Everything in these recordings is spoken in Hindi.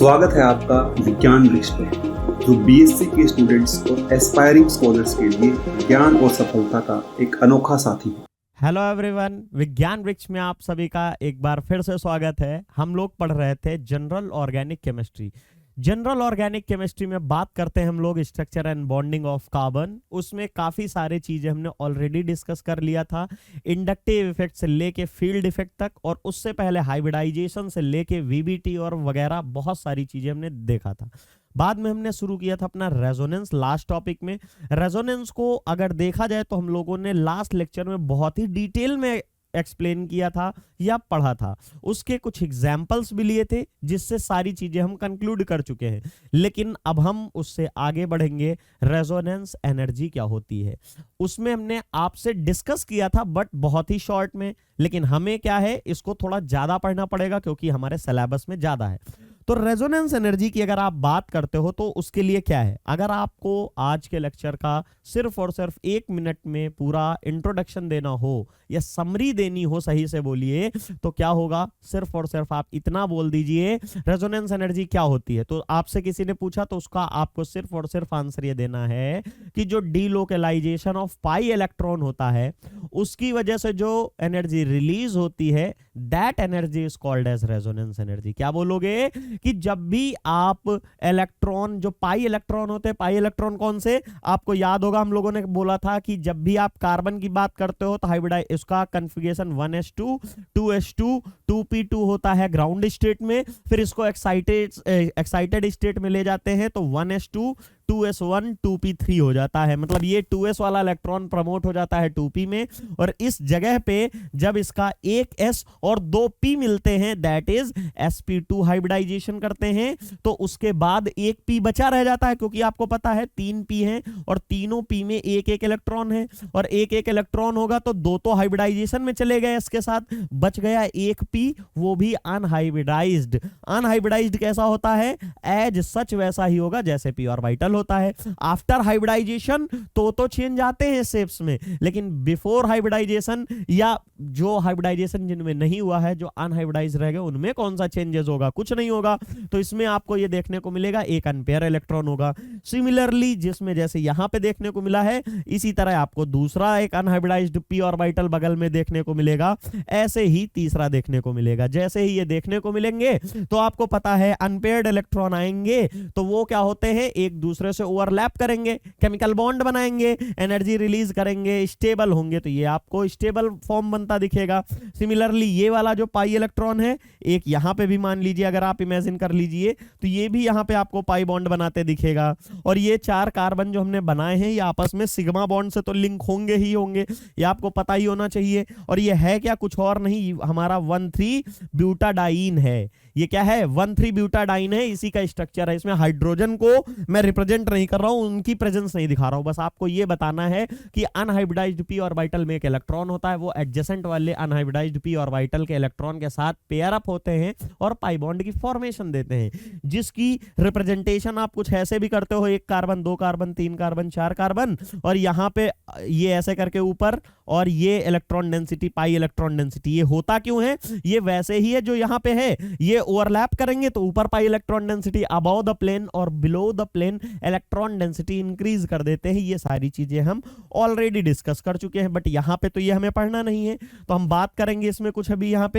स्वागत है आपका विज्ञान वृक्ष पर, जो बीएससी के स्टूडेंट्स और एस्पायरिंग स्कॉलर्स के लिए ज्ञान और सफलता का एक अनोखा साथी है। हेलो एवरीवन, विज्ञान वृक्ष में आप सभी का एक बार फिर से स्वागत है। हम लोग पढ़ रहे थे general organic chemistry. General organic chemistry में बात करते हैं हम लोग structure and bonding of carbon. उसमें काफ़ी सारी चीज़ें हमने ऑलरेडी डिस्कस कर लिया था, इंडक्टिव इफेक्ट से लेके फील्ड इफेक्ट तक, और उससे पहले हाइब्रिडाइजेशन से लेके वीबीटी और वगैरह बहुत सारी चीज़ें हमने देखा था। बाद में हमने शुरू किया था अपना रेजोनेंस लास्ट टॉपिक में। रेजोनेंस को अगर देखा जाए तो हम लोगों ने लास्ट लेक्चर में बहुत ही डिटेल में एक्सप्लेन किया था या पढ़ा था, उसके कुछ एग्जाम्पल्स भी लिए थे जिससे सारी चीजें हम कंक्लूड कर चुके हैं। लेकिन अब हम उससे आगे बढ़ेंगे। रेजोनेंस एनर्जी क्या होती है उसमें हमने आपसे डिस्कस किया था, बट बहुत ही शॉर्ट में। लेकिन हमें क्या है, इसको थोड़ा ज्यादा पढ़ना पड़ेगा क्योंकि हमारे सिलेबस में ज्यादा है। तो रेजोनेंस एनर्जी की अगर आप बात करते हो तो उसके लिए क्या है, अगर आपको आज के लेक्चर का सिर्फ और सिर्फ 1 मिनट में पूरा इंट्रोडक्शन देना हो या समरी देनी हो, सही से बोलिए, तो क्या होगा, सिर्फ और सिर्फ आप इतना बोल दीजिए रेजोनेंस एनर्जी क्या होती है। तो आपसे किसी ने पूछा तो उसका आपको सिर्फ और सिर्फ आंसर ये देना है कि जो डीलोकलाइजेशन ऑफ पाई इलेक्ट्रॉन होता है उसकी वजह से जो एनर्जी रिलीज होती है, that energy is called as resonance energy. क्या बोलोगे कि जब भी आप इलेक्ट्रॉन, जो पाई इलेक्ट्रॉन होते हैं, पाई इलेक्ट्रॉन कौन से, आपको याद होगा हम लोगों ने बोला था कि जब भी आप कार्बन की बात करते हो तो हाइब्रिडाइज, उसका कॉन्फ़िगरेशन 1s2 2s2 2p2 होता है ग्राउंड स्टेट में। फिर इसको एक्साइटेड स्टेट में ले जाते हैं तो 1s2 2s1 2p3 हो जाता है। मतलब ये 2s वाला इलेक्ट्रॉन प्रमोट हो जाता है 2p में, और इस जगह पे जब इसका एक s और 2p मिलते हैं, दैट इज sp2 हाइब्रिडाइजेशन करते हैं, तो उसके बाद एक p बचा रह जाता है, क्योंकि आपको पता है 3 p हैं और तीनों p में एक एक इलेक्ट्रॉन है, और एक एक इलेक्ट्रॉन होगा तो दो तो हाइब्रिडाइजेशन में चले गए, इसके साथ बच गया एक p, वो भी अनहाइब्रिडाइज्ड। अनहाइब्रिडाइज्ड कैसा होता है, एज सच वैसा ही होगा जैसे p ऑर्बिटल होता है। आफ्टर हाइब्रिडाइजेशन तो चेंज आते हैं शेप्स में, लेकिन बिफोर हाइब्रिडाइजेशन या जो हाइब्रिडाइजेशन जिनमें नहीं हुआ है, जो अनहाइब्रिडाइज रह गए, उनमें कौन सा चेंजेस होगा, कुछ नहीं होगा। तो इसमें आपको ये देखने को मिलेगा एक अनपेयर इलेक्ट्रॉन होगा। सिमिलरली जिसमें जैसे यहां पे देखने को मिला है, इसी तरह आपको दूसरा एक अनहाइब्रिडाइज्ड p ऑर्बिटल बगल में देखने को मिलेगा, ऐसे ही तीसरा देखने को मिलेगा। जैसे ही ये देखने को मिलेंगे तो आपको पता है अनपेयर्ड इलेक्ट्रॉन आएंगे तो वो क्या होते हैं, एक दूसरे से ओवरलैप करेंगे, केमिकल बॉन्ड बनाएंगे, एनर्जी रिलीज करेंगे, स्टेबल होंगे, तो ये आपको स्टेबल फॉर्म बनता दिखेगा। सिमिलरली ये वाला जो पाई इलेक्ट्रॉन है, एक यहां पे भी मान लीजिए, अगर आप इमेजिन कर लीजिए, तो ये भी यहां पे आपको पाई बॉन्ड बनाते दिखेगा। और ये 4 कार्बन जो हमने बनाए हैं, ये आपस में सिग्मा बॉन्ड से तो लिंक होंगे ही होंगे, ये आपको पता ही होना चाहिए। और ये है क्या, कुछ और नहीं, हमारा 1,3 ब्यूटाडाइन है। ये क्या है, 1,3 ब्यूटाडाइन है, इसी का स्ट्रक्चर है। इसमें हाइड्रोजन को मैं रिप्रेजेंट नहीं कर रहा हूं, उनकी प्रेजेंस नहीं दिखा रहा हूं, बस आपको यह बताना है कि अनहाइब्रिडाइज्ड p ऑर्बिटल में एक इलेक्ट्रॉन होता है, वो एडजेसेंट वाले अनहाइब्रिडाइज्ड p ऑर्बिटल के इलेक्ट्रॉन के साथ पेयर अप होते हैं और पाई बॉन्ड की फॉर्मेशन देते हैं, जिसकी रिप्रेजेंटेशन आप कुछ ऐसे भी करते हो, 1 कार्बन 2 कार्बन 3 कार्बन 4 कार्बन, और यहां पे ये ऐसे करके ऊपर, और ये इलेक्ट्रॉन डेंसिटी, पाई इलेक्ट्रॉन डेंसिटी। ये होता क्यों है, ये वैसे ही है जो यहां पे है, ये ओवरलैप करेंगे तो ऊपर pi electron density, above the plane और below the plane electron density increase कर देते हैं। ये सारी चीजें हम ऑलरेडी डिस्कस कर चुके हैं, बट यहां पे तो ये हमें पढ़ना नहीं है, तो हम बात करेंगे इसमें कुछ अभी यहां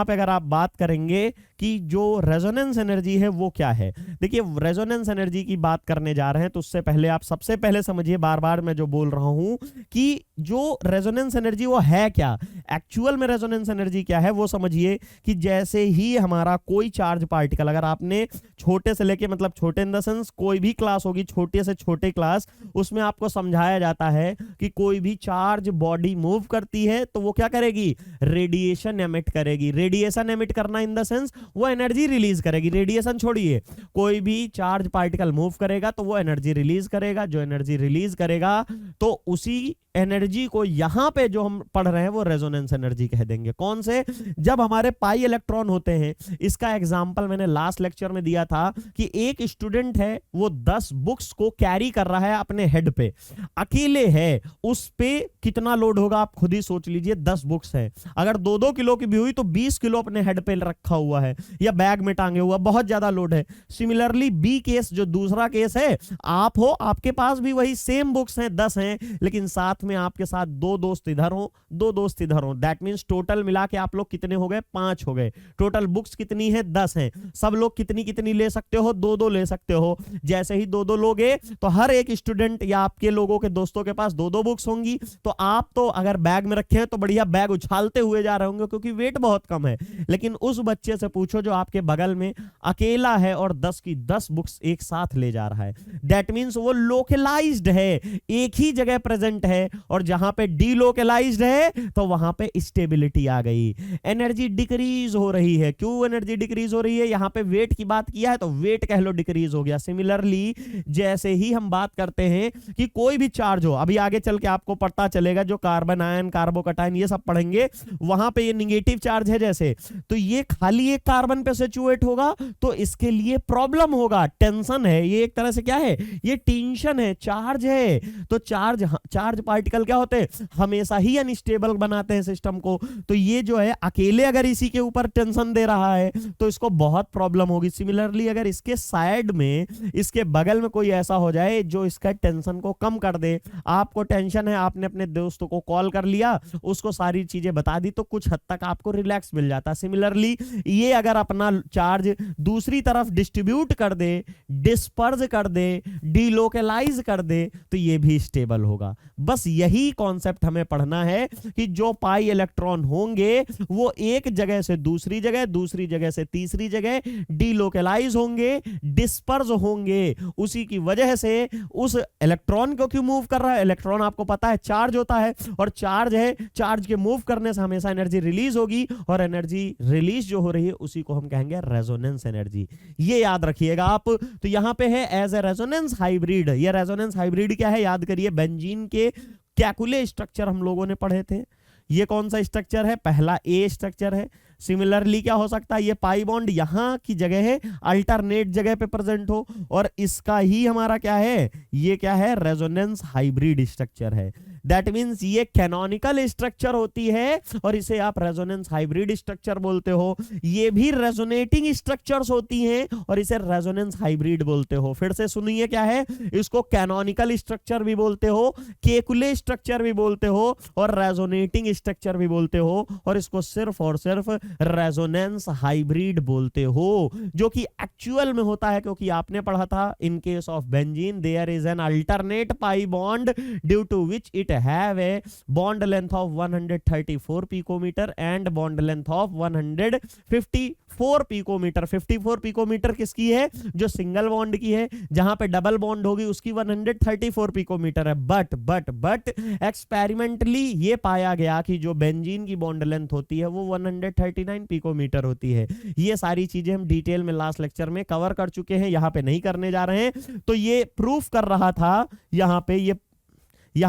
पे अगर आप बात करेंगे कि जो रेजोनेंस एनर्जी है वो क्या है। देखिए, रेजोनेंस एनर्जी की बात करने जा रहे हैं तो उससे पहले आप सबसे पहले समझिए, बार बार मैं जो बोल रहा हूं, कि जो रेजोनेंस एनर्जी वो है क्या, एक्चुअल में रेजोनेंस एनर्जी क्या है वो समझिए। कि जैसे ही हमारा कोई चार्ज पार्टिकल, अगर आपने छोटे से लेके, मतलब छोटे इन द सेंस कोई भी क्लास होगी, छोटे से छोटे क्लास, उसमें आपको समझाया जाता है कि कोई भी चार्ज बॉडी मूव करती है तो वो क्या करेगी, रेडिएशन एमिट करेगी। रेडिएशन एमिट करना इन द सेंस वो एनर्जी रिलीज करेगी। रेडिएशन छोड़िए, कोई भी चार्ज पार्टिकल मूव करेगा तो वो एनर्जी रिलीज करेगा। जो एनर्जी रिलीज करेगा तो उसी एनर्जी एनर्जी को यहां पे जो हम पढ़ रहे हैं वो रेजोनेंस एनर्जी कह देंगे। कौन से? जब हमारे पाई इलेक्ट्रॉन होते हैं। इसका एग्जांपल मैंने लास्ट लेक्चर में दिया था कि एक स्टूडेंट है, वो 10 बुक्स को कैरी कर रहा है अपने हेड पे, अकेले है, उस पे कितना लोड होगा आप खुद ही सोच लीजिए। 10 बुक्स है, अगर 2-2 किलो की भी हुई तो 20 किलो अपने हेड पे रखा हुआ है या बैग में टांगे हुआ, बहुत ज्यादा लोड है। सिमिलरली बी केस, जो दूसरा केस है, आप हो, आपके पास भी वही सेम बुक्स हैं, 10 हैं, लेकिन साथ में आपके साथ 2 दोस्त इधर हो, 2 दोस्त इधर हो। दैट मींस टोटल मिला के आप लोग कितने हो गए? 5 हो गए। टोटल बुक्स कितनी है? 10 हैं। सब लोग कितनी कितनी ले सकते हो? 2-2 ले सकते हो। जैसे ही 2-2 लोगे तो हर एक स्टूडेंट या आपके लोगों के दोस्तों के पास 2-2 बुक्स होंगी। तो आप तो अगर बैग में रखे हैं तो बढ़िया बैग उछालते हुए जा रहे होंगे क्योंकि वेट बहुत कम है। लेकिन उस बच्चे से पूछो जो आपके बगल में अकेला है और 10 की 10 बुक्स एक साथ ले जा रहा है। दैट मींस वो लोकलाइज्ड है, एक ही जगह प्रेजेंट है, और जहां पे डीलोकलाइज्ड है तो वहां पे स्टेबिलिटी आ गई, एनर्जी डिक्रीज हो रही है। क्यों एनर्जी डिक्रीज हो रही है? यहां पे वेट की बात किया है तो वेट कह लो डिक्रीज हो गया। सिमिलरली जैसे ही हम बात करते हैं कि कोई भी चार्ज हो, अभी आगे चल के आपको पता चलेगा, जो कार्बन आयन, कार्बोकटायन, ये सब पढ़ेंगे, वहां पे ये निगेटिव चार्ज है जैसे, तो ये खाली एक कार्बन पे सिचुएट होगा तो इसके लिए प्रॉब्लम होगा, टेंशन है, ये एक तरह से क्या है? ये टेंशन है, चार्ज है। तो चार्ज पार्टिकल क्या होते हैं? हमेशा ही अनस्टेबल बनाते हैं सिस्टम को। तो ये जो है अकेले अगर इसी के ऊपर टेंशन दे रहा है तो इसको बहुत प्रॉब्लम होगी। सिमिलरली अगर इसके साइड में, इसके बगल में कोई ऐसा हो जाए जो इसका टेंशन को कम कर दे, आपको टेंशन है, आपने अपने दोस्तों को कॉल कर लिया, उसको सारी चीजें बता दी, तो कुछ हद तक आपको रिलैक्स मिल जाता है। सिमिलरली ये अगर अपना चार्ज दूसरी तरफ डिस्ट्रीब्यूट कर दे, डिस्पर्स कर दे, डीलोकलाइज कर दे, तो ये भी स्टेबल होगा। बस यही कॉन्सेप्ट हमें पढ़ना है कि जो पाई इलेक्ट्रॉन होंगे वो एक जगह से दूसरी जगह, दूसरी जगह से तीसरी जगह डीलोकलाइज होंगे, डिस्पर्स होंगे। उसी की वजह से उस इलेक्ट्रॉन को क्यों मूव कर रहा है? इलेक्ट्रॉन आपको पता है चार्ज होता है, और चार्ज है, चार्ज के मूव करने से हमेशा एनर्जी रिलीज होगी, और एनर्जी रिलीज जो हो रही है उसी को हम कहेंगे रेजोनेंस एनर्जी। ये याद रखिएगा आप। तो यहां पे है एज ए रेजोनेंस हाइब्रिड। ये रेजोनेंस हाइब्रिड क्या है? याद करिए, बेंजीन के कैकुले स्ट्रक्चर हम लोगों ने पढ़े थे। ये कौन सा स्ट्रक्चर है? पहला ए स्ट्रक्चर है। सिमिलरली क्या हो सकता है? ये पाई बॉन्ड यहां की जगह है, अल्टरनेट जगह पे प्रेजेंट हो, और इसका ही हमारा क्या है? ये क्या है? रेजोनेंस हाइब्रिड स्ट्रक्चर है। दैट मींस ये कैनोनिकल स्ट्रक्चर होती है और इसे आप रेजोनेंस हाइब्रिड स्ट्रक्चर बोलते हो। ये भी रेजोनेटिंग स्ट्रक्चर्स होती हैं और इसे रेजोनेंस हाइब्रिड बोलते हो। फिर से सुनिए क्या है? इसको कैनोनिकल स्ट्रक्चर भी बोलते हो, केकुले स्ट्रक्चर भी बोलते हो, और रेजोनेटिंग स्ट्रक्चर भी बोलते हो, और इसको सिर्फ और सिर्फ रेजोनेंस हाइब्रिड बोलते हो, जो कि एक्चुअल में होता है, क्योंकि आपने पढ़ा था in case of benzene there is an alternate pi bond due to which it have a bond length of 134 picometre and bond length of 154 picometre. 54 picometre किसकी है? जो सिंगल बॉन्ड की है। जहां पे डबल बॉन्ड होगी उसकी 134 पिकोमीटर है। बट एक्सपेरिमेंटली ये पाया गया कि जो बेंजीन की बॉन्ड लेंथ होती है वो 139 पिकोमीटर होती है। ये सारी चीजें हम डिटेल में लास्ट लेक्चर में कवर कर चुके हैं, यहां पे नहीं करने जा रहे हैं। तो ये प्रूफ कर रहा था, यहां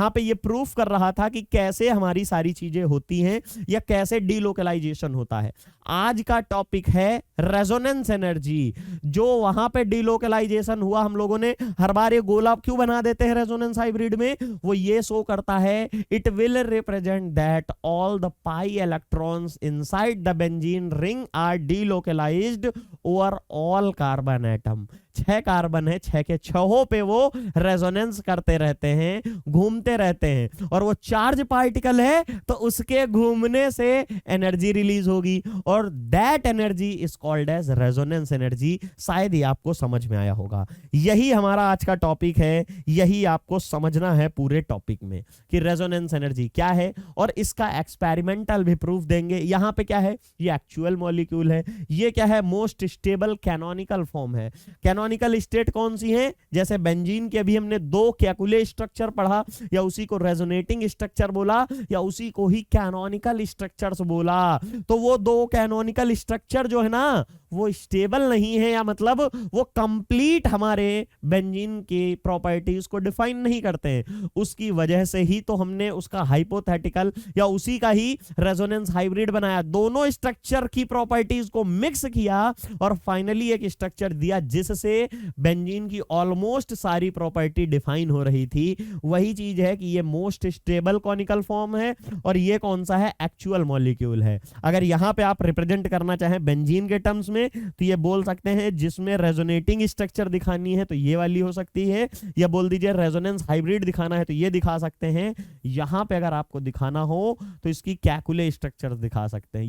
पे ये प्रूफ कर रहा था कि कैसे हमारी सारी चीजें होती हैं या कैसे डीलोकलाइजेशन होता है। आज का टॉपिक है रेजोनेंस एनर्जी। जो वहां पे डीलोकलाइजेशन हुआ, हम लोगों ने हर बार ये गोला क्यों बना देते हैं रेजोनेंस हाइब्रिड में? वो ये शो करता है it will represent that all the pi electrons inside the benzene ring are delocalised over all carbon atom. 6 carbon है, 6 के 6 पे वो रेजोनेंस करते रहते हैं, घूमते रहते हैं, और वो चार्ज पार्टिकल है तो उसके घूमने से एनर्जी रिलीज होगी, और that energy is called as resonance energy. शायद ये आपको समझ में आया होगा। यही हमारा आज का टॉपिक है, यही आपको समझना है पूरे टॉपिक में कि रेजोनेंस एनर्जी क्या है, और इसका एक्सपेरिमेंटल भी प्रूफ देंगे। यहां पे क्या है? ये एक्चुअल मॉलिक्यूल है। ये क्या है? मोस्ट स्टेबल कैनोनिकल फॉर्म है। कैनोनिकल स्टेट कौन सी है? जैसे बेंजीन के अभी हमने 2 कैकुले स्ट्रक्चर पढ़ा, या उसी को रेजोनेटिंग स्ट्रक्चर बोला, या उसी को ही कैनोनिकल स्ट्रक्चर्स बोला। तो वो 2 कैनोनिकल स्ट्रक्चर जो है ना, वो स्टेबल नहीं है, या मतलब वो कंप्लीट हमारे बेंजीन की प्रॉपर्टीज को डिफाइन नहीं करते हैं। उसकी वजह से ही तो हमने उसका हाइपोथेटिकल या उसी का ही रेजोनेंस हाइब्रिड बनाया, दोनों स्ट्रक्चर की प्रॉपर्टीज को मिक्स किया और फाइनली एक स्ट्रक्चर दिया जिससे बेंजीन की ऑलमोस्ट सारी प्रॉपर्टी डिफाइन हो रही थी। वही चीज है कि ये मोस्ट स्टेबल कॉनिकल फॉर्म है और ये कौन सा है, एक्चुअल मॉलिक्यूल है। अगर यहां पे आप रिप्रेजेंट करना चाहें बेंजीन के टर्म्स में तो ये बोल सकते हैं, जिसमें रेजोनेटिंग स्ट्रक्चर दिखानी है तो ये वाली हो सकती है, या बोल दीजिए रेजोनेंस हाइब्रिड दिखाना है तो ये दिखा सकते हैं। यहां पे अगर आपको दिखाना हो तो इसकी कैकुले स्ट्रक्चर दिखा सकते हैं।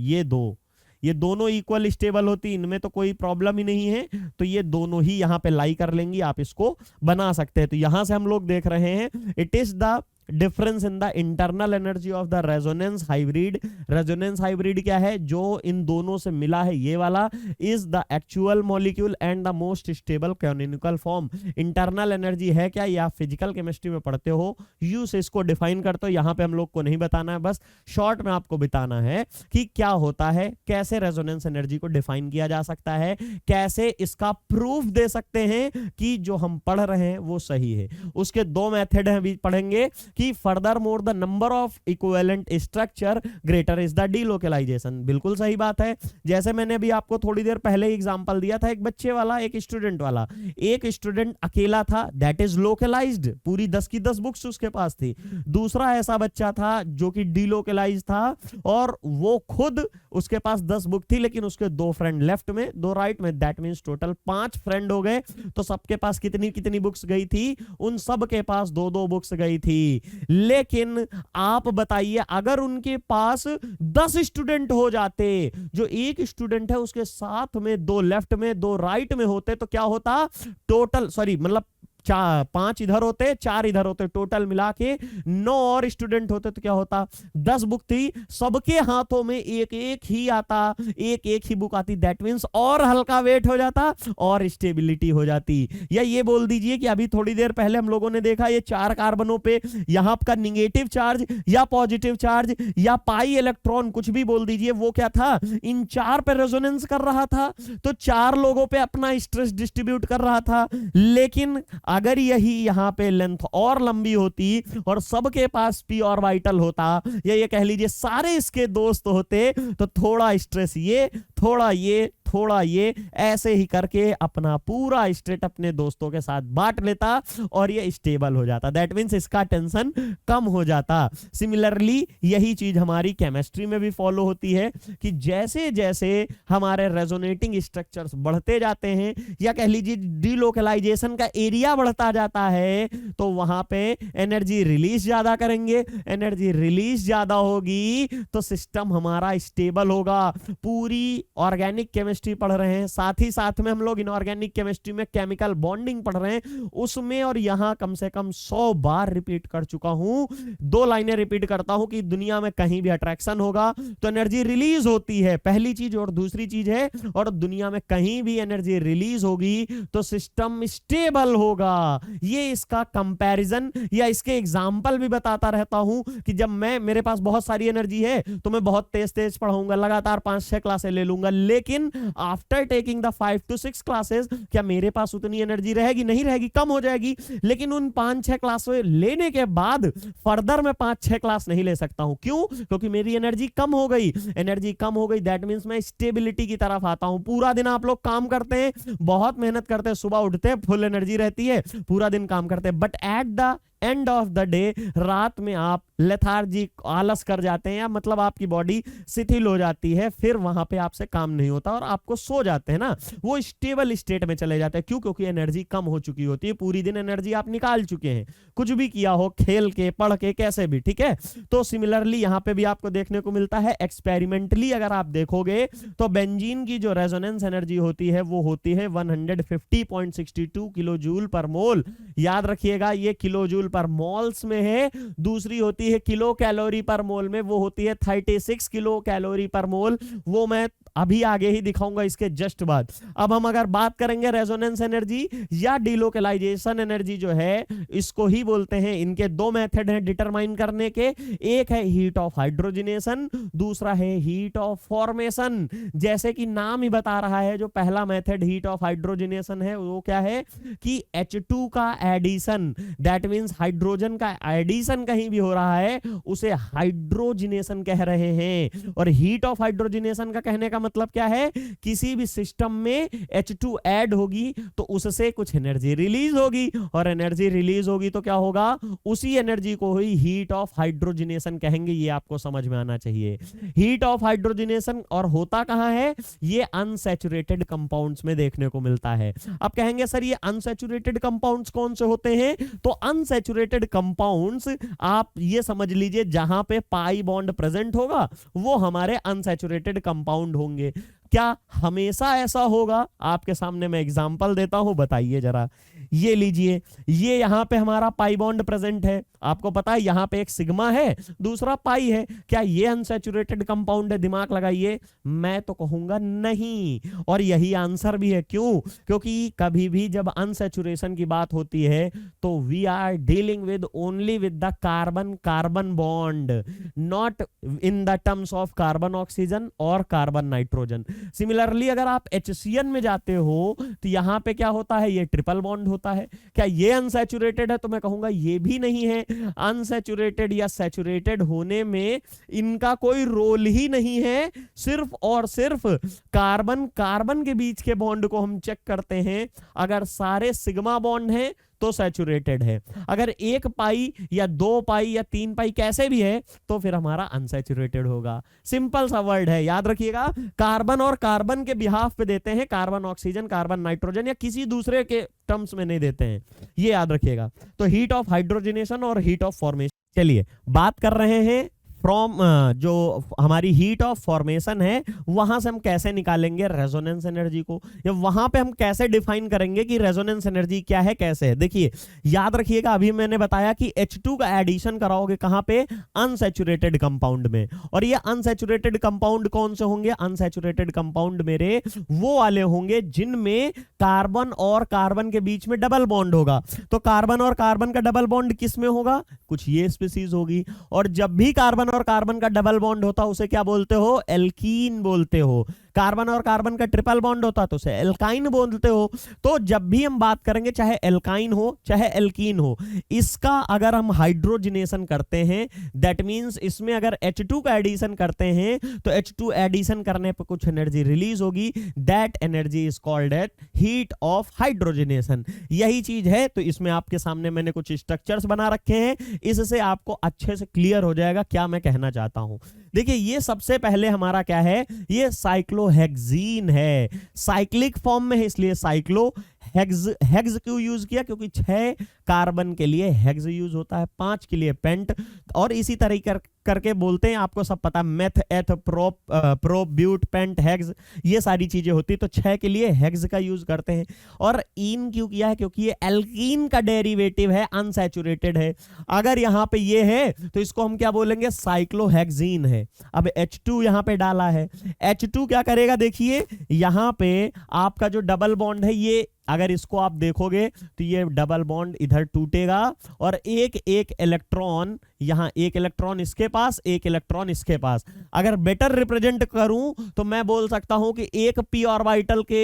ये दोनों इक्वल स्टेबल होती, इनमें तो कोई प्रॉब्लम ही नहीं है, तो ये दोनों ही यहां पे लाई कर लेंगी, आप इसको बना सकते हैं। तो यहां से हम लोग देख रहे हैं it is the difference in the internal energy of the resonance hybrid. Resonance hybrid क्या है, जो इन दोनों से मिला है, ये वाला is the actual molecule and the most stable canonical form. Internal energy है क्या, ये आप फिजिकल केमिस्ट्री में पढ़ते हो, यू से इसको डिफाइन करते हो, यहां पे हम लोग को नहीं बताना है, बस शॉर्ट में आपको बताना है कि क्या होता है, कैसे रेजोनेंस एनर्जी को डिफाइन किया जा सकता है, कैसे इसका प्रूफ दे सकते हैं कि जो हम पढ़ रहे हैं वो सही है। उसके दो मेथड हैं, अभी पढ़ेंगे कि further more the number of equivalent structure greater is the delocalisation. बिल्कुल सही बात है, जैसे मैंने भी आपको थोड़ी देर पहले एग्जांपल दिया था, एक बच्चे वाला, एक स्टूडेंट वाला। एक स्टूडेंट अकेला था, दैट इज लोकलाइज्ड, पूरी 10 की 10 बुक्स उसके पास थी। दूसरा ऐसा बच्चा था जो कि डीलोकलाइज्ड था और वो खुद, उसके पास 10 बुक थी लेकिन उसके 2 फ्रेंड लेफ्ट में 2 राइट में, दैट मींस टोटल 5 फ्रेंड हो गए। तो सबके पास कितनी कितनी बुक्स गई थी, उन सब के पास 2-2 बुक्स गई थी। लेकिन आप बताइए अगर उनके पास 10 स्टूडेंट हो जाते, जो एक स्टूडेंट है उसके साथ में 2 लेफ्ट में 2 राइट में होते, तो क्या होता, टोटल, सॉरी मतलब 5 इधर होते 4 इधर होते, टोटल मिला के 9 और स्टूडेंट होते, तो क्या होता, 10 बुक थी, सबके हाथों में एक एक ही आता, एक एक ही बुक आती, दैट मींस और हल्का वेट हो जाता और स्टेबिलिटी हो जाती। या ये बोल दीजिए कि अभी थोड़ी देर पहले हम लोगों ने देखा ये 4 कार्बनों पे यहां का निगेटिव चार्ज या पॉजिटिव चार्ज या पाई इलेक्ट्रॉन, कुछ भी बोल दीजिए, वो क्या था, इन 4 पे रेजोनेंस कर रहा था, तो 4 लोगों पे अपना स्ट्रेस डिस्ट्रीब्यूट कर रहा था। लेकिन अगर यही यहां पे लेंथ और लंबी होती और सबके पास पी ऑर्बिटल होता, या ये कह लीजिए सारे इसके दोस्त होते, तो थोड़ा स्ट्रेस ये, थोड़ा ये, थोड़ा ये, ऐसे ही करके अपना पूरा स्टेट अपने दोस्तों के साथ बांट लेता और ये स्टेबल हो जाता, दैट मींस इसका टेंशन कम हो जाता। सिमिलरली यही चीज हमारी केमिस्ट्री में भी फॉलो होती है कि जैसे जैसे हमारे रेजोनेटिंग स्ट्रक्चर्स बढ़ते जाते हैं, या कह लीजिए डीलोकलाइजेशन का एरिया बढ़ता जाता है, तो वहां पे एनर्जी रिलीज ज्यादा करेंगे, एनर्जी रिलीज ज्यादा होगी तो सिस्टम हमारा स्टेबल होगा। पूरी ऑर्गेनिक केमिस्ट्री पढ़ रहे हैं, साथ ही साथ में हम लोग इनऑर्गेनिक केमिस्ट्री में केमिकल बॉन्डिंग पढ़ रहे हैं, उसमें और यहां कम से कम 100 बार रिपीट कर चुका हूं, 2 लाइनें रिपीट करता हूं कि दुनिया में कहीं भी अट्रैक्शन होगा तो एनर्जी रिलीज होती है, पहली चीज, और दूसरी चीज है, और दुनिया में कहीं भी एनर्जी रिलीज होगी तो सिस्टम स्टेबल होगा। ये इसका कंपैरिजन या इसके एग्जांपल भी बताता रहता हूं कि जब मेरे पास बहुत सारी एनर्जी है तो मैं बहुत तेज तेज पढ़ाऊंगा, लगातार 5-6 क्लासें ले लूंगा, लेकिन after taking the 5 to 6 classes क्या मेरे पास उतनी एनर्जी रहेगी, नहीं रहेगी, कम हो जाएगी। लेकिन उन 5-6 क्लासें लेने के बाद फर्दर मैं 5-6 क्लास नहीं ले सकता हूं, क्यों, क्योंकि मेरी एनर्जी कम हो गई, एनर्जी कम हो गई, दैट मींस मैं स्टेबिलिटी की तरफ आता हूं। पूरा दिन आप लोग काम करते हैं, बहुत मेहनत करते हैं, सुबह उठते हैं, फुल एनर्जी रहती है, पूरा दिन काम करते हैं, but at the end of the day रात में आप लेथार्जिक, आलस कर जाते हैं, या मतलब आपकी बॉडी शिथिल हो जाती है, फिर वहां पे आपसे काम नहीं होता और आपको सो जाते हैं ना, वो स्टेबल स्टेट में चले जाते हैं। क्यों, क्योंकि एनर्जी कम हो चुकी होती है, पूरी दिन एनर्जी आप निकाल चुके हैं, कुछ भी किया हो, खेल के, पढ़ के, कैसे भी, ठीक है। तो सिमिलरली यहां पे भी आपको देखने को मिलता है, एक्सपेरिमेंटली अगर आप देखोगे तो बेंजीन की जो रेजोनेंस एनर्जी होती है वो होती है 150.62 किलो जूल पर मोल। याद रखिएगा ये किलो जूल पर मोल्स में है, दूसरी होती है किलो कैलोरी पर मोल में, वो होती है 36 किलो कैलोरी पर मोल। वो मैं अभी आगे ही दिखाऊंगा इसके जस्ट बाद। अब हम अगर बात करेंगे रेजोनेंस एनर्जी या डिलोकलाइजेशन एनर्जी जो है, इसको ही बोलते हैं, इनके दो मेथड हैं डिटरमाइन करने के। एक है हीट ऑफ हाइड्रोजनेशन, दूसरा है हीट ऑफ फॉर्मेशन। जैसे कि नाम ही बता रहा है, जो पहला मेथड हीट ऑफ हाइड्रोजनेशन है वो क्या है कि H2 का एडिशन, दैट मींस हाइड्रोजन का एडिशन कहीं भी हो रहा है उसे हाइड्रोजनेशन कह रहे हैं। और हीट ऑफ हाइड्रोजनेशन का कहने का मतलब क्या है, किसी भी सिस्टम में H2 ऐड होगी तो उससे कुछ एनर्जी रिलीज होगी, और एनर्जी रिलीज होगी तो क्या होगा, उसी एनर्जी को ही हीट ऑफ हाइड्रोजनेशन कहेंगे। ये आपको समझ में आना चाहिए। हीट ऑफ हाइड्रोजनेशन और होता कहां है, ये अनसैचुरेटेड कंपाउंड्स में देखने को मिलता है। अब कहेंगे सर ये अनसैचुरेटेड कंपाउंड्स कौन से होते हैं, तो अनसैचुरेटेड कंपाउंड्स आप ये समझ लीजिए जहां पे पाई बॉन्ड प्रेजेंट होगा वो हमारे अनसैचुरेटेड कंपाउंड होंगे। क्या हमेशा ऐसा होगा, आपके सामने मैं एग्जांपल देता हूं, बताइए जरा। ये लीजिए, ये यहां पे हमारा पाई बॉन्ड प्रेजेंट है, आपको पता है यहां पे एक सिग्मा है, दूसरा पाई है, क्या ये अनसैचुरेटेड कंपाउंड है, दिमाग लगाइए। मैं तो कहूंगा नहीं, और यही आंसर भी है। क्यों, क्योंकि कभी भी जब अनसैचुरेशन की बात होती है तो we are dealing with only with the carbon carbon bond, not in the terms of carbon oxygen और कार्बन नाइट्रोजन। सिमिलरली अगर आप HCN में जाते हो तो यहां पे क्या होता है, ये ट्रिपल बॉन्ड होता है। क्या ये अनसैचुरेटेड है, तो मैं कहूंगा ये भी नहीं है। अनसैचुरेटेड या सैचुरेटेड होने में इनका कोई रोल ही नहीं है, सिर्फ और सिर्फ कार्बन कार्बन के बीच के बॉन्ड को हम चेक करते हैं। अगर सारे सिग्मा बॉन्ड हैं तो सैचुरेटेड है, अगर एक पाई या दो पाई या तीन पाई कैसे भी है तो फिर हमारा अनसैचुरेटेड होगा। सिंपल सा वर्ड है, याद रखिएगा। कार्बन और कार्बन के बिहाफ पे देते हैं, कार्बन ऑक्सीजन, कार्बन नाइट्रोजन, या किसी दूसरे के टर्म्स में नहीं देते हैं, ये याद रखिएगा। तो हीट ऑफ हाइड्रोजनेशन और हीट ऑफ फॉर्मेशन। चलिए बात कर रहे हैं फ्रॉम जो हमारी हीट ऑफ फॉर्मेशन है वहां से हम कैसे निकालेंगे रेजोनेंस एनर्जी को, या वहां पे हम कैसे डिफाइन करेंगे कि रेजोनेंस एनर्जी क्या है, कैसे है। देखिए याद रखिएगा, अभी मैंने बताया कि H2 का एडिशन कराओगे कहां पे, अनसैचुरेटेड कंपाउंड में। और ये अनसैचुरेटेड कंपाउंड कौन से होंगे, अनसैचुरेटेड कंपाउंड मेरे वो वाले होंगे जिनमें कार्बन और कार्बन के बीच में डबल बॉन्ड होगा। तो कार्बन और कार्बन का डबल बॉन्ड किस में होगा, कुछ ये स्पीसीज होगी। और जब भी कार्बन और कार्बन का डबल बॉन्ड होता उसे क्या बोलते हो, एल्कीन बोलते हो। कार्बन और कार्बन का ट्रिपल बॉन्ड होता तो उसे एल्काइन बोलते हो। तो जब भी हम बात करेंगे चाहे एल्काइन हो चाहे एल्कीन हो, इसका अगर हम हाइड्रोजनेशन करते हैं दैट मींस इसमें अगर H2 का एडिशन करते हैं तो H2 एडिशन करने पर कुछ एनर्जी रिलीज होगी, that energy is called eight heat of hydrogenation. यही चीज है। तो इसमें आपके सामने मैंने कुछ स्ट्रक्चर्स बना रखे हैं, इससे आपको अच्छे से क्लियर हो जाएगा क्या मैं कहना चाहता हूं। देखिए ये सबसे पहले हमारा क्या है, ये साइक्लोहेक्सीन है, साइक्लिक फॉर्म में है इसलिए साइक्लो हेक्स क्यों यूज किया, क्योंकि 6 कार्बन के लिए हेक्स यूज होता है, 5 के लिए पेंट, और इसी तरीके करके बोलते हैं, आपको सब पता, meth eth prop prop but pent hex, ये सारी चीजें होती, तो 6 के लिए हेक्स का यूज करते हैं। और इन क्यों किया है, क्योंकि ये एल्कीन का डेरिवेटिव है, अनसैचुरेटेड है। अगर यहां पे ये है तो इसको हम क्या बोलेंगे, साइक्लोहेक्सीन है। अब H2 यहां पे डाला है, H2 क्या करेगा, देखिए यहां पे आपका जो डबल बॉन्ड है, ये अगर इसको आप देखोगे तो ये डबल बॉन्ड इधर टूटेगा और एक एक इलेक्ट्रॉन, यहां एक इलेक्ट्रॉन इसके पास, एक इलेक्ट्रॉन इसके पास। अगर बेटर रिप्रेजेंट करूं तो मैं बोल सकता हूं कि एक p ऑर्बिटल के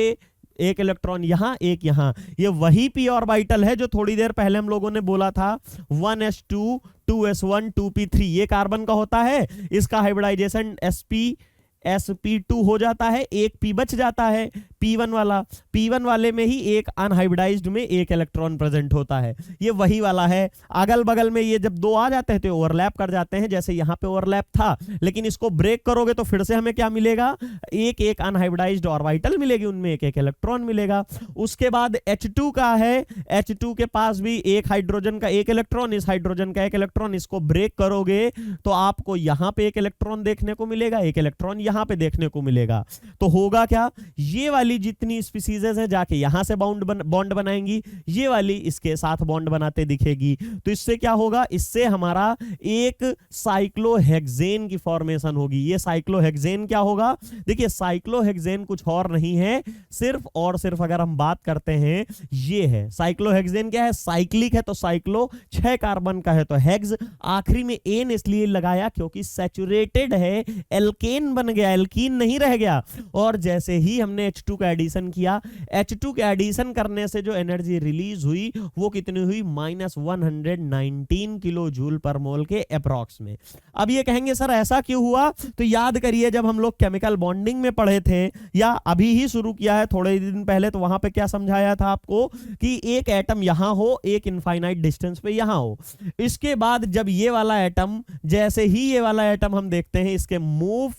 एक इलेक्ट्रॉन यहां, एक यहां, ये वही p ऑर्बिटल है जो थोड़ी देर पहले हम लोगों ने बोला था 1s2 2s1 2p3, ये कार्बन का होता है। इसका हाइब्रिडाइजेशन sp2 हो जाता है, एक p बच जाता है, P1 वाला, P1 वाले में ही एक अनहाइब्रिडाइज्ड में एक इलेक्ट्रॉन प्रेजेंट होता है, ये वही वाला है। अगल बगल में ये जब दो आ जाते हैं तो ओवरलैप कर जाते हैं, जैसे यहां पे ओवरलैप था, लेकिन इसको ब्रेक करोगे तो फिर से हमें क्या मिलेगा, एक एक अनहाइब्रिडाइज्ड ऑर्बिटल मिलेगी, उनमें एक एक इलेक्ट्रॉन मिलेगा। उसके बाद H2 का है, H2 के पास भी एक हाइड्रोजन का एक इलेक्ट्रॉन, इस हाइड्रोजन का एक इलेक्ट्रॉन, इसको ब्रेक करोगे तो आपको यहां पे एक इलेक्ट्रॉन देखने को मिलेगा, एक इलेक्ट्रॉन यहां पे देखने को मिलेगा। तो होगा क्या, ये वाली जितनी स्पीसीज है जाके यहां से बॉन्ड बनाएंगी, ये वाली इसके साथ बॉन्ड बनाते दिखेगी। तो इससे क्या होगा, इससे हमारा एक साइक्लोहेक्सेन की फॉर्मेशन होगी। ये साइक्लोहेक्सेन क्या होगा, देखिए साइक्लोहेक्सेन कुछ और नहीं है, सिर्फ और सिर्फ अगर हम बात करते हैं ये है साइक्लोहेक्सेन। क्या है, साइक्लिक है तो साइक्लो 6 कार्बन का है तो हेक्स, आखिरी में एन इसलिए लगाया क्योंकि सैचुरेटेड है, एल्केन बन गया, एल्कीन नहीं रह गया। और जैसे ही हमने H2 का एडिशन किया, H2 के एडिशन करने से जो एनर्जी रिलीज हुई वो कितनी हुई, -119 किलो जूल पर मोल के अप्रॉक्स में। अब ये कहेंगे सर ऐसा क्यों हुआ, तो याद करिए जब हम लोग केमिकल बॉन्डिंग में पढ़े थे या अभी ही शुरू किया है थोड़े ही दिन पहले, तो वहां पे क्या समझाया था आपको कि एक एटम यहां हो, एक इनफाइनाइट डिस्टेंस पे यहां हो। इसके बाद जब ये वाला एटम, जैसे ही ये वाला एटम हम देखते हैं इसके मूव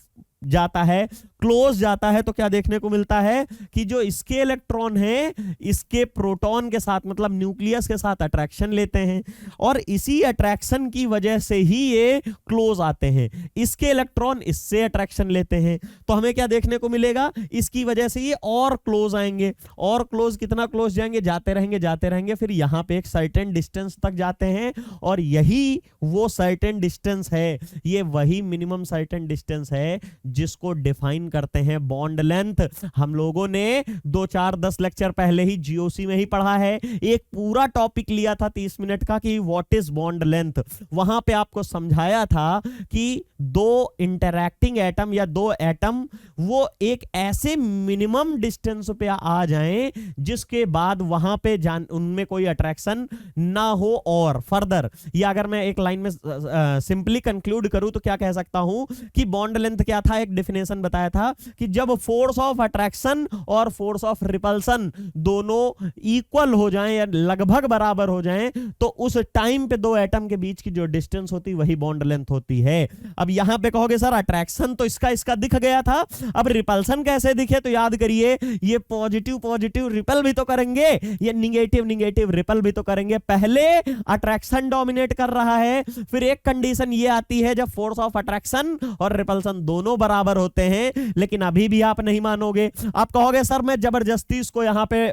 जाता है, क्लोज जाता है, तो क्या देखने को मिलता है कि जो इसके इलेक्ट्रॉन है इसके प्रोटॉन के साथ मतलब न्यूक्लियस के साथ अट्रैक्शन लेते हैं और इसी अट्रैक्शन की वजह से ही ये क्लोज आते हैं। इसके इलेक्ट्रॉन इससे अट्रैक्शन लेते हैं तो हमें क्या देखने को मिलेगा, इसकी वजह से ये और क्लोज आएंगे, और क्लोज कितना क्लोज जाएंगे, जाते रहेंगे, फिर यहां पे एक सर्टेन डिस्टेंस तक जाते हैं और यही वो सर्टेन डिस्टेंस है, ये वही मिनिमम सर्टेन डिस्टेंस है जिसको डिफाइन करते हैं बॉन्ड लेंथ। हम लोगों ने 2-4-10 लेक्चर पहले ही जीओसी में ही पढ़ा है, एक पूरा टॉपिक लिया था 30 मिनट का कि व्हाट इज बॉन्ड लेंथ। वहां पे आपको समझाया था कि दो इंटरैक्टिंग एटम या दो एटम वो एक ऐसे मिनिमम डिस्टेंस पे आ जाएं जिसके बाद वहां पे उनमें कोई अट्रैक्शन ना हो। और फर्दर या अगर मैं एक लाइन में सिंपली कंक्लूड करूं तो क्या कह सकता हूं कि बॉन्ड लेंथ क्या था, एक डेफिनेशन बताया था कि जब फोर्स ऑफ अट्रैक्शन और फोर्स ऑफ रिपल्सन दोनों इक्वल हो जाएं या लगभग बराबर हो जाएं तो उस टाइम पे दो एटम के बीच की जो डिस्टेंस होती वही बॉन्ड लेंथ होती है। अब यहां पे कहोगे सर अट्रैक्शन तो इसका दिख गया था, अब रिपल्सन कैसे दिखे, तो याद करिए ये पॉजिटिव रिपल भी तो करेंगे, ये निगेटिव रिपल भी तो करेंगे। पहले अट्रैक्शन डोमिनेट कर रहा है, फिर एक कंडीशन ये आती है जब फोर्स ऑफ अट्रैक्शन और रिपल्सन दोनों बराबर होते हैं, लेकिन अभी भी आप नहीं मानोगे। आप कहोगे सर मैं जबरदस्ती इसको यहां पे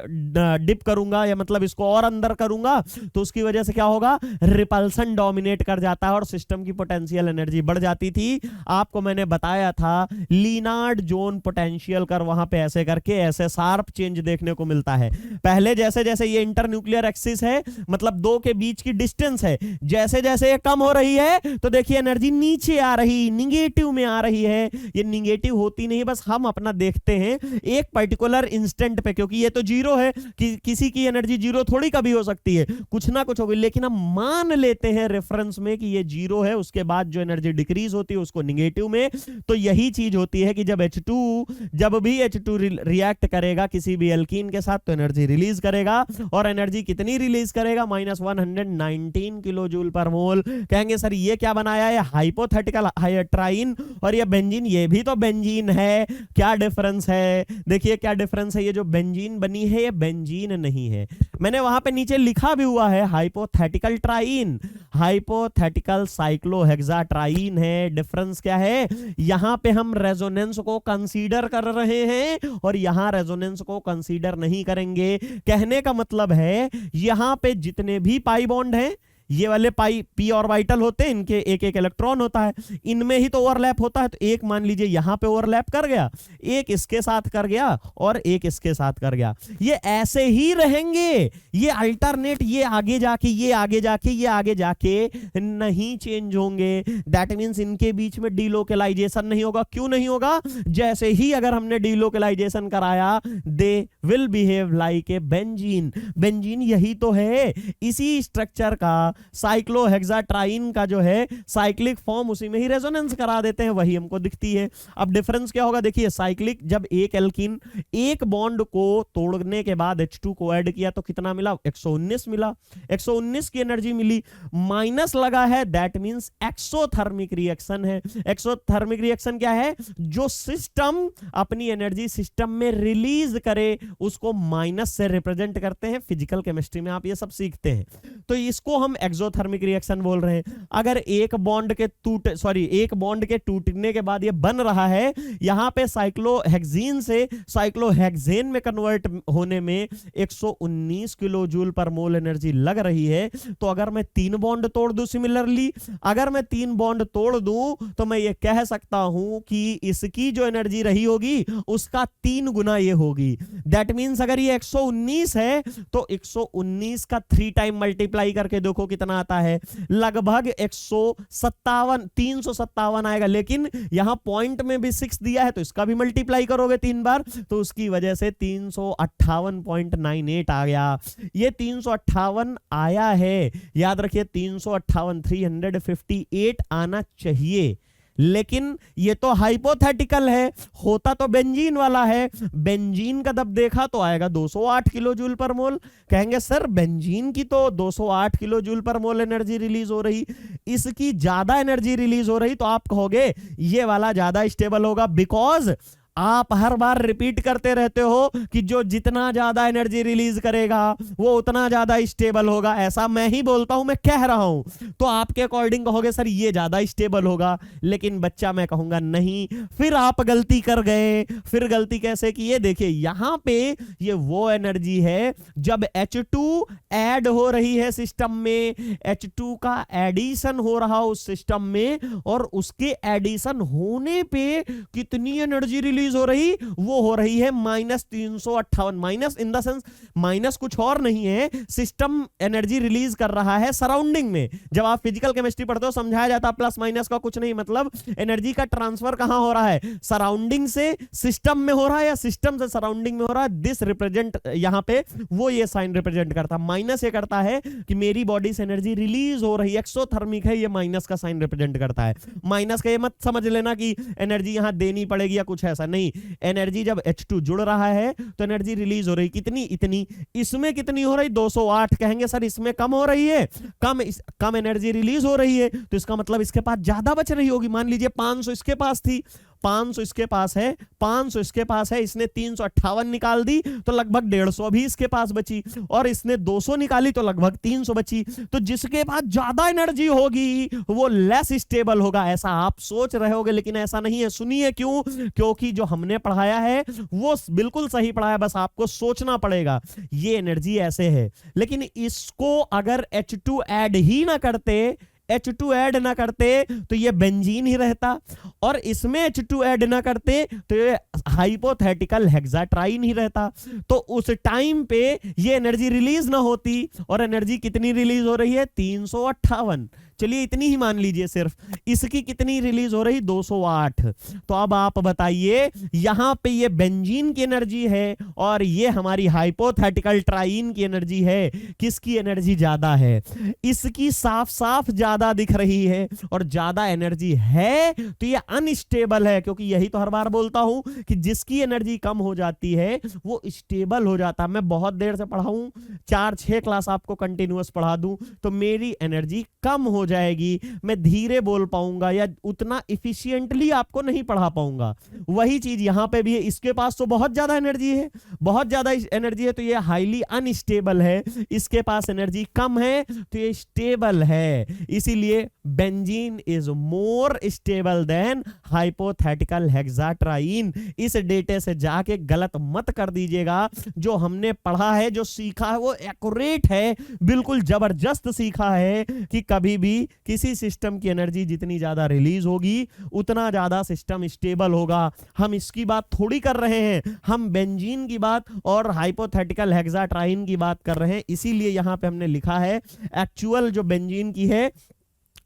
डिप करूंगा या मतलब इसको और अंदर करूंगा तो उसकी वजह से क्या होगा, रिपल्सन डोमिनेट कर जाता है और सिस्टम की पोटेंशियल एनर्जी बढ़ जाती थी। आपको मैंने बताया था लीनार्ड जोन पोटेंशियल कर, वहां पे ऐसे करके ऐसे शार्प चेंज देखने को मिलता है। पहले जैसे जैसे ये इंटरन्यूक्लियर एक्सिस है मतलब दो के बीच की डिस्टेंस है, जैसे जैसे ये कम हो रही है तो देखिए एनर्जी नीचे आ रही, निगेटिव में आ रही है। ये निगेटिव होती नहीं, बस हम अपना देखते हैं एक पर्टिकुलर इंस्टेंट पे, क्योंकि ये तो जीरो है कि किसी की एनर्जी जीरो थोड़ी कभी हो सकती है, कुछ ना कुछ होगी, लेकिन हम मान लेते हैं रेफरेंस में कि ये जीरो है, उसके बाद जो एनर्जी डिक्रीज होती है उसको निगेटिव में। तो यही चीज होती है कि जब भी H2 रिएक्ट करेगा किसी भी एल्कीन के साथ तो एनर्जी रिलीज करेगा, और एनर्जी कितनी रिलीज करेगा, -119 किलो जूल पर मोल। कहेंगे सर ये क्या बनाया है, हाइपोथेटिकल ट्राइन, और ये बेंजीन, ये भी तो बेंजीन है, क्या डिफरेंस है, देखिए क्या डिफरेंस है। ये जो बेंजीन बनी है ये बेंजीन नहीं है, मैंने वहां पे नीचे लिखा भी हुआ है हाइपोथेटिकल ट्राइन, हाइपोथेटिकल साइक्लोहेक्साट्राइन है। डिफरेंस क्या है, यहां पे हम रेजोनेंस को कंसीडर कर रहे हैं और यहां रेजोनेंस को कंसीडर नहीं करेंगे। कहने का मतलब है यहां पे जितने भी पाई बॉन्ड हैं, ये वाले पाई पी ऑर्बिटल होते हैं, इनके एक एक इलेक्ट्रॉन होता है, इनमें ही तो ओवरलैप होता है। तो एक मान लीजिए यहां पे ओवरलैप कर गया, एक इसके साथ कर गया और एक इसके साथ कर गया, ये ऐसे ही रहेंगे, ये अल्टरनेट, ये आगे जाके ये आगे जाके ये आगे जाके नहीं चेंज होंगे। दैट मींस इनके बीच में डीलोकलाइजेशन नहीं होगा। क्यों नहीं होगा, जैसे ही अगर हमने डीलोकलाइजेशन कराया they will behave like a benzene. Benzene यही तो है, इसी स्ट्रक्चर का साइक्लोहेक्साट्राइन का जो है साइक्लिक फॉर्म उसी में ही रेजोनेंस करा देते हैं, वही हमको दिखती है। अब डिफरेंस क्या होगा, देखिए साइक्लिक जब एक एल्कीन एक बॉन्ड को तोड़ने के बाद H2 को ऐड किया तो कितना मिला, 119 मिला, 119 की एनर्जी मिली, माइनस लगा है, दैट मींस एक्सोथर्मिक रिएक्शन है। एक्सोथर्मिक रिएक्शन क्या है, जो सिस्टम अपनी एनर्जी सिस्टम में रिलीज करे उसको माइनस से रिप्रेजेंट करते हैं। फिजिकल केमिस्ट्री में आप ये सब सीखते हैं। तो इसको हम एक्सोथर्मिक रिएक्शन बोल रहे हैं। अगर एक बॉन्ड के टूटने के बाद ये बन रहा है, यहां पे साइक्लोहेक्सीन से साइक्लोहेक्सेन में कन्वर्ट होने में 119 किलो जूल पर मोल एनर्जी लग रही है। तो अगर मैं 3 बॉन्ड तोड़ दूं, सिमिलरली अगर मैं 3 बॉन्ड तोड़ दूं तो मैं ये कह सकता हूं कि इसकी जो एनर्जी रही होगी उसका 3 गुना ये होगी। दैट मींस अगर ये 119 है तो 119 का 3 टाइम मल्टीप्लाई करके देखो कितना आता है, लगभग 357 आएगा। लेकिन यहां पॉइंट में भी 6 दिया है तो इसका भी मल्टीप्लाई करोगे 3 बार तो उसकी वजह से 358.98 आ गया। ये 358 आया है, याद रखिए 358 आना चाहिए, लेकिन ये तो हाइपोथेटिकल है, होता तो बेंजीन वाला है। बेंजीन का जब देखा तो आएगा 208 किलो जूल पर मोल। कहेंगे सर बेंजीन की तो 208 किलो जूल पर मोल एनर्जी रिलीज हो रही, इसकी ज्यादा एनर्जी रिलीज हो रही, तो आप कहोगे ये वाला ज्यादा स्टेबल होगा, बिकॉज आप हर बार रिपीट करते रहते हो कि जो जितना ज्यादा एनर्जी रिलीज करेगा वो उतना ज्यादा स्टेबल होगा। ऐसा मैं ही बोलता हूं, मैं कह रहा हूं, तो आपके अकॉर्डिंग कहोगे सर ये ज्यादा स्टेबल होगा, लेकिन बच्चा मैं कहूंगा नहीं। फिर आप गलती कर गए। फिर गलती कैसे की? ये देखिए यहां पे ये वो एनर्जी है जब H2 ऐड हो रही है सिस्टम में, H2 का एडिशन हो रहा उस सिस्टम में, और उसके एडिशन होने पे कितनी एनर्जी रिलीज हो रही, वो हो रही है -358। Minus in the sense minus कुछ और नहीं है, सिस्टम एनर्जी रिलीज कर रहा है सराउंडिंग में। जब आप फिजिकल केमिस्ट्री पढ़ते हो समझाया जाता है प्लस माइनस का कुछ नहीं, मतलब एनर्जी का ट्रांसफर कहां हो रहा है, सराउंडिंग से सिस्टम में हो रहा है या सिस्टम से सराउंडिंग में हो रहा है। दिस रिप्रेजेंट यहां पे वो ये साइन रिप्रेजेंट करता है। माइनस ये करता है कि मेरी बॉडी से एनर्जी रिलीज हो रही है, एक्सोथर्मिक है, ये माइनस का साइन रिप्रेजेंट करता है। माइनस का ये मत समझ लेना कि एनर्जी यहां देनी पड़ेगी या कुछ ऐसा नहीं। एनर्जी जब H2 जुड़ रहा है तो एनर्जी रिलीज हो रही कितनी, इतनी। इसमें कितनी हो रही, 208। कहेंगे सर इसमें कम हो रही है, कम एनर्जी रिलीज हो रही है, तो इसका मतलब इसके पास ज्यादा बच रही होगी। मान लीजिए 500 इसके पास थी, 500 इसके पास है, 500 इसके पास है, इसने 358 निकाल दी तो लगभग 150 भी इसके पास बची, और इसने 200 निकाली तो लगभग 300 बची। तो जिसके पास ज्यादा एनर्जी होगी वो लेस स्टेबल होगा, ऐसा आप सोच रहे होगे, लेकिन ऐसा नहीं है। सुनिए क्यों, क्योंकि जो हमने पढ़ाया है वो बिल्कुल सही पढ़ाया, बस आपको सोचना पड़ेगा। ये एनर्जी ऐसे है, लेकिन इसको अगर H2 ऐड ही ना करते, H2 ऐड ना करते तो ये बेंजीन ही रहता, और इसमें H2 ऐड ना करते तो ये हाइपोथेटिकल हेक्साट्राइन ही रहता। तो उस टाइम पे ये एनर्जी रिलीज ना होती, और एनर्जी कितनी रिलीज हो रही है, 358। चलिए इतनी ही मान लीजिए सिर्फ, इसकी कितनी रिलीज हो रही, 208। तो अब आप बताइए यहां पे ये बेंजीन की एनर्जी है और ये हमारी हाइपोथेटिकल ट्राइन की एनर्जी है, किसकी एनर्जी ज्यादा है? इसकी साफ साफ ज्यादा दिख रही है, और ज्यादा एनर्जी है तो ये अनस्टेबल है, क्योंकि यही तो हर बार बोलता हूं कि जिसकी एनर्जी कम हो जाती है वो स्टेबल हो जाता है। मैं बहुत देर से पढ़ाऊं, 4-6 क्लास आपको कंटिन्यूअस पढ़ा दूं तो मेरी एनर्जी कम हो जाएगी, मैं धीरे बोल पाऊंगा या उतना इफिशिएंटली आपको नहीं पढ़ा पाऊंगा। वही चीज यहां पे भी है, इसके पास तो बहुत ज्यादा एनर्जी है, बहुत ज्यादा एनर्जी है, तो ये हाईली अनस्टेबल है। इसके पास एनर्जी कम है तो ये स्टेबल है। इसीलिए benzene is more stable than hypothetical hexatriene. इस डेटे से जाके गलत मत कर दीजिएगा, जो हमने पढ़ा है, जो सीखा है वो एक्यूरेट है, बिल्कुल जबरदस्त सीखा है कि कभी भी किसी सिस्टम की एनर्जी जितनी ज्यादा रिलीज होगी उतना ज्यादा सिस्टम स्टेबल होगा। हम इसकी बात थोड़ी कर रहे हैं, हम बेंजीन की बात और हाइपोथेटिकल हेक्साट्राइन की बात कर रहे हैं। इसीलिए यहां पे हमने लिखा है एक्चुअल जो बेंजीन की है।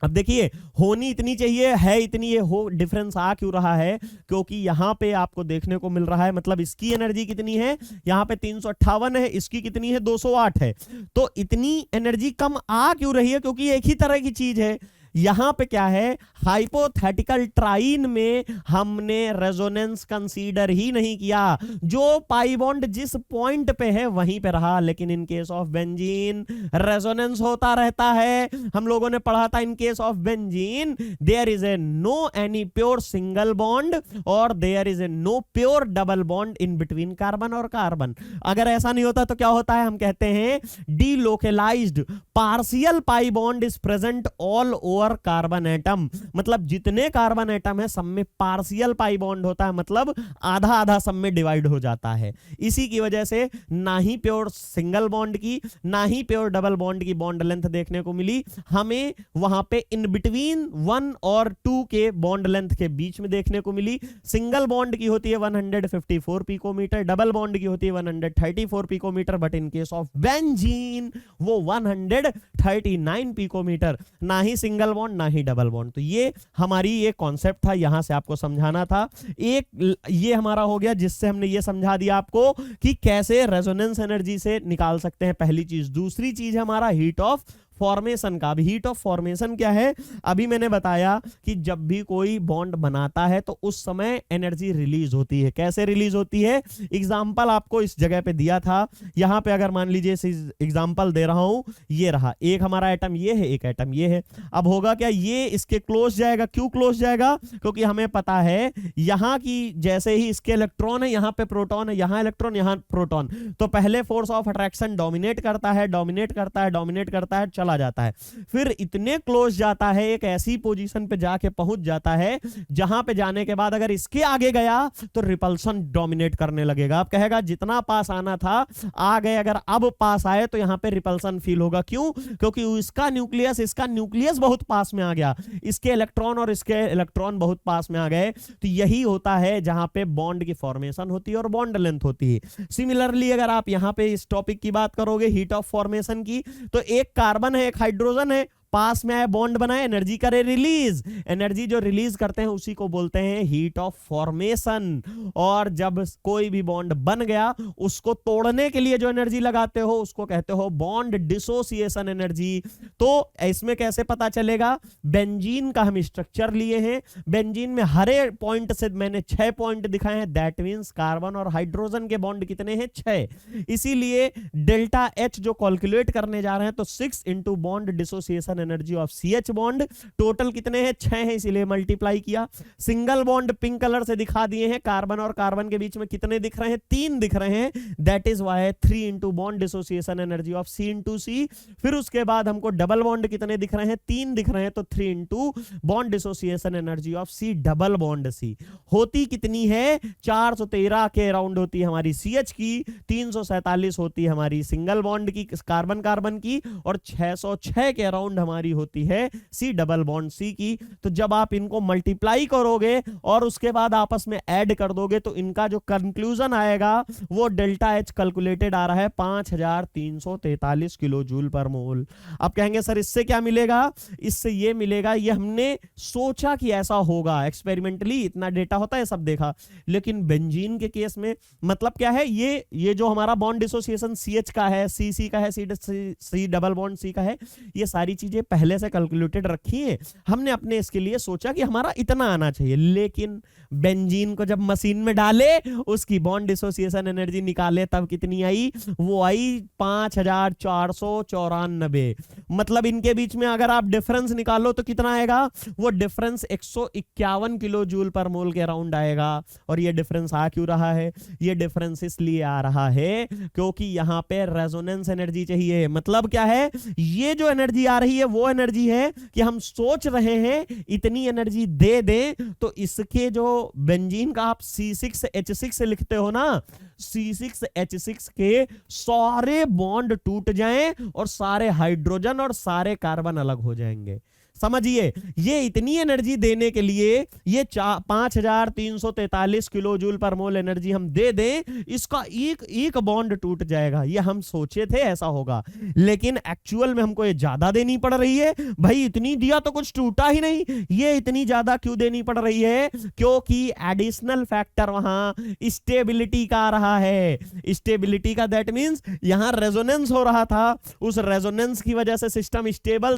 अब देखिए होनी इतनी चाहिए, है इतनी, ये हो डिफरेंस आ क्यों रहा है, क्योंकि यहां पे आपको देखने को मिल रहा है, मतलब इसकी एनर्जी कितनी है, यहां पे 358 है, इसकी कितनी है, 208 है। तो इतनी एनर्जी कम आ क्यों रही है, क्योंकि एक ही तरह की चीज है। यहां पे क्या है, हाइपोथेटिकल ट्राइन में हमने रेजोनेंस कंसीडर ही नहीं किया, जो पाई बॉन्ड जिस पॉइंट पे है वहीं पे रहा। लेकिन in case of benzene resonance होता रहता है। हम लोगों ने पढ़ा था in case of benzene there is a no any pure single bond और there is a no pure double bond in between carbon और कार्बन। अगर ऐसा नहीं होता तो क्या होता है, हम कहते हैं delocalised partial pi bond is present all over carbon atom. मतलब जितने कार्बन एटम है सब में पार्शियल पाई बॉन्ड होता है, मतलब आधा आधा सब में डिवाइड हो जाता है। इसी की वजह से ना ही प्योर सिंगल बॉन्ड की ना ही प्योर डबल बॉन्ड की बॉन्ड लेंथ देखने को मिली, हमें वहां पे इन बिटवीन 1 और 2 के बॉन्ड लेंथ के बीच में देखने को मिली। सिंगल बॉन्ड की होती है 154 पिकोमीटर, डबल बॉन्ड की होती है 134 picometre, but in case of benzene वो 139 पिकोमीटर। ना ही सिंगल बॉन्ड ना ही डबल बॉन्ड। तो ये हमारी ये कॉन्सेप्ट था, यहां से आपको समझाना था। एक ये हमारा हो गया जिससे हमने ये समझा दिया आपको कि कैसे रेजोनेंस एनर्जी से निकाल सकते हैं, पहली चीज। दूसरी चीज हमारा हीट ऑफ फॉर्मेशन का। अभी हीट ऑफ फॉर्मेशन क्या है, अभी मैंने बताया कि जब भी कोई बॉन्ड बनाता है तो उस समय एनर्जी रिलीज होती है। कैसे रिलीज होती है, एग्जांपल आपको इस जगह पे दिया था। यहां पे अगर मान लीजिए एग्जांपल दे रहा हूं, ये रहा एक हमारा एटम, ये है एक एटम, ये है। अब होगा क्या, ये इसके क्लोज जाएगा। क्यों क्लोज जाएगा, क्योंकि हमें पता है यहां की जैसे ही इसके इलेक्ट्रॉन है, यहां पे प्रोटॉन है, यहां इलेक्ट्रॉन, यहां प्रोटॉन, तो पहले फोर्स ऑफ अट्रैक्शन डोमिनेट करता है, डोमिनेट करता है, डोमिनेट करता है, चला जाता है। फिर इतने क्लोज जाता है, एक ऐसी पोजीशन पे जाके पहुंच जाता है जहां पे जाने के बाद अगर इसके आगे गया तो रिपल्सन डोमिनेट करने लगेगा। अब कहेगा जितना पास आना था आ गए, अगर अब पास आए तो यहां पे रिपल्सन फील होगा। क्यों, क्योंकि इसका न्यूक्लियस बहुत पास में आ गया, इसके इलेक्ट्रॉन और इसके इलेक्ट्रॉन बहुत पास में आ गए। तो यही होता है जहां पे बॉन्ड की फॉर्मेशन होती है और बॉन्ड लेंथ होती है। सिमिलरली अगर आप यहां पे इस टॉपिक की बात करोगे हीट ऑफ फॉर्मेशन की, तो एक कार्बन है, एक हाइड्रोजन है, पास में आए, बॉन्ड बनाए, एनर्जी करे रिलीज। एनर्जी जो रिलीज करते हैं उसी को बोलते हैं हीट ऑफ फॉर्मेशन। और जब कोई भी बॉन्ड बन गया उसको तोड़ने के लिए जो एनर्जी लगाते हो उसको कहते हो बॉन्ड डिसोसिएशन एनर्जी। तो इसमें कैसे पता चलेगा, बेंजीन का हम स्ट्रक्चर लिए हैं, बेंजीन में हर एक पॉइंट से मैंने 6 पॉइंट दिखाए हैं, दैट मींस कार्बन और हाइड्रोजन के बॉन्ड कितने हैं, 6। इसीलिए डेल्टा एच जो कैलकुलेट करने जा रहे हैं तो 6 into bond dissociation energy of CH bond, total कितने हैं, 6 हैं, इसीलिए मल्टीप्लाई किया। सिंगल बॉन्ड पिंक कलर से दिखा दिए हैं, कार्बन और कार्बन के बीच में कितने दिख रहे हैं, 3 दिख रहे हैं, that is Y 3 into bond dissociation energy of C into C। फिर उसके बाद हमको डबल बॉन्ड कितने दिख रहे हैं, 3 दिख रहे हैं, तो 3 into bond dissociation energy of C double bond C होती कितनी है, 413 के अराउंड होती है हमारी CH की, 347 होती है हमारी सिंगल बॉन्ड की कार्बन कार्बन की, और 606 के अराउंड हमारी होती है C डबल बॉन्ड C की। तो जब आप इनको मल्टीप्लाई करोगे और उसके बाद आपस में ऐड कर दोगे तो इनका जो कंक्लूजन आएगा वो डेल्टा H कैलकुलेटेड आ रहा है 5343 किलो जूल पर मोल। आप कहेंगे सर इससे क्या मिलेगा, इससे ये मिलेगा, ये हमने सोचा कि ऐसा होगा, एक्सपेरिमेंटली इतना डेटा होता है सब देखा, लेकिन बेंजीन के केस में मतलब क्या है, ये जो हमारा बॉन्ड डिसोसिएशन CH का है, CC का है, C डबल बॉन्ड C का है, ये सारी चीजें पहले से कैलकुलेटेड रखी है। हमने अपने इसके लिए सोचा कि हमारा इतना आना चाहिए, लेकिन बेंजीन को जब मशीन में डाले उसकी बॉन्ड डिसोसिएशन एनर्जी निकाले तब कितनी आई, वो आई 5494। मतलब इनके बीच में अगर आप डिफरेंस निकालो तो कितना आएगा, वो डिफरेंस 151 किलो जूल पर मोल के अराउंड आएगा। और ये डिफरेंस आ क्यों रहा है, ये डिफरेंस इसलिए आ रहा है क्योंकि यहां पे रेजोनेंस एनर्जी चाहिए। मतलब क्या है, ये जो एनर्जी आ रही है वो एनर्जी है कि हम सोच रहे हैं इतनी एनर्जी दे दें तो इसके जो बेंजीन का आप C6H6 लिखते हो ना, C6H6 के सारे बॉन्ड टूट जाएं और सारे हाइड्रोजन और सारे कार्बन अलग हो जाएंगे। समझिए, ये इतनी एनर्जी देने के लिए ये 5343 किलो जूल पर मोल एनर्जी हम दे दें, इसका एक बॉन्ड टूट जाएगा। ये हम सोचे थे ऐसा होगा, लेकिन एक्चुअल में हमको ये ज्यादा देनी पड़ रही है। भाई इतनी दिया तो कुछ टूटा ही नहीं, ये इतनी ज्यादा क्यों देनी पड़ रही है, क्योंकि एडिशनल फैक्टर वहां स्टेबिलिटी का आ रहा है। स्टेबिलिटी का दैट मींस यहां रेजोनेंस हो रहा था, उस रेजोनेंस की वजह से सिस्टम स्टेबल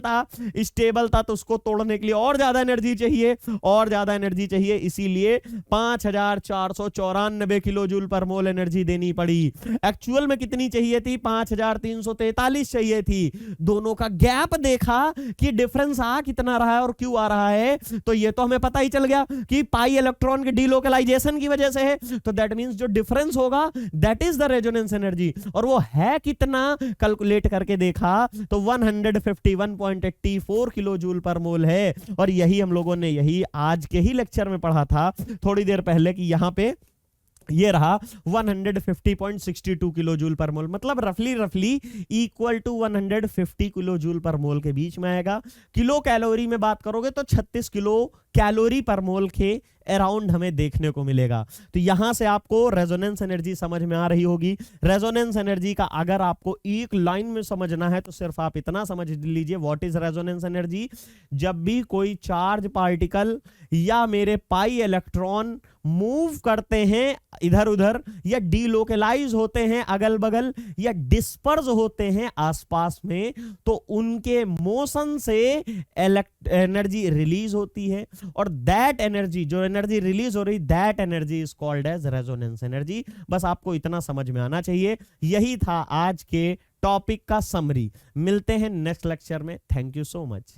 था तो उसको तोड़ने के लिए और ज्यादा एनर्जी चाहिए, और ज्यादा एनर्जी चाहिए, इसीलिए 5494 किलो जूल पर मोल एनर्जी देनी पड़ी। एक्चुअल में कितनी चाहिए थी? 5343 चाहिए थी। दोनों का गैप देखा कि डिफरेंस आ कितना रहा है और क्यों आ रहा है, तो ये तो हमें पता ही चल गया कि पाई इलेक्ट्रॉन के डीलोकलाइजेशन की वजह से है। तो दैट मींस जो डिफरेंस होगा that is the resonance energy, और वो है कितना कैलकुलेट करके देखा तो 151.84 किलो जूल पर मोल है। और यही हम लोगों ने यही आज के ही लेक्चर में पढ़ा था थोड़ी देर पहले कि यहां पे ये रहा 150.62 किलो जूल पर मोल, मतलब रफली इक्वल टू 150 किलो जूल पर मोल के बीच में आएगा। किलो कैलोरी में बात करोगे तो 36 किलो कैलोरी पर मोल के अराउंड हमें देखने को मिलेगा। तो यहां से आपको रेजोनेंस एनर्जी समझ में आ रही होगी। रेजोनेंस एनर्जी का अगर आपको एक लाइन में समझना है तो सिर्फ आप इतना समझ लीजिए, व्हाट इज रेजोनेंस एनर्जी। जब भी कोई चार्ज पार्टिकल या मेरे पाई इलेक्ट्रॉन मूव करते हैं इधर उधर, या डीलोकलाइज होते हैं अगल बगल, या डिस्पर्स होते हैं आसपास में, तो उनके मोशन से एनर्जी रिलीज होती है, और दैट एनर्जी, जो एनर्जी रिलीज हो रही, that energy is called as resonance energy. बस आपको इतना समझ में आना चाहिए। यही था आज के टॉपिक का समरी। मिलते हैं नेक्स्ट लेक्चर में। Thank you so much.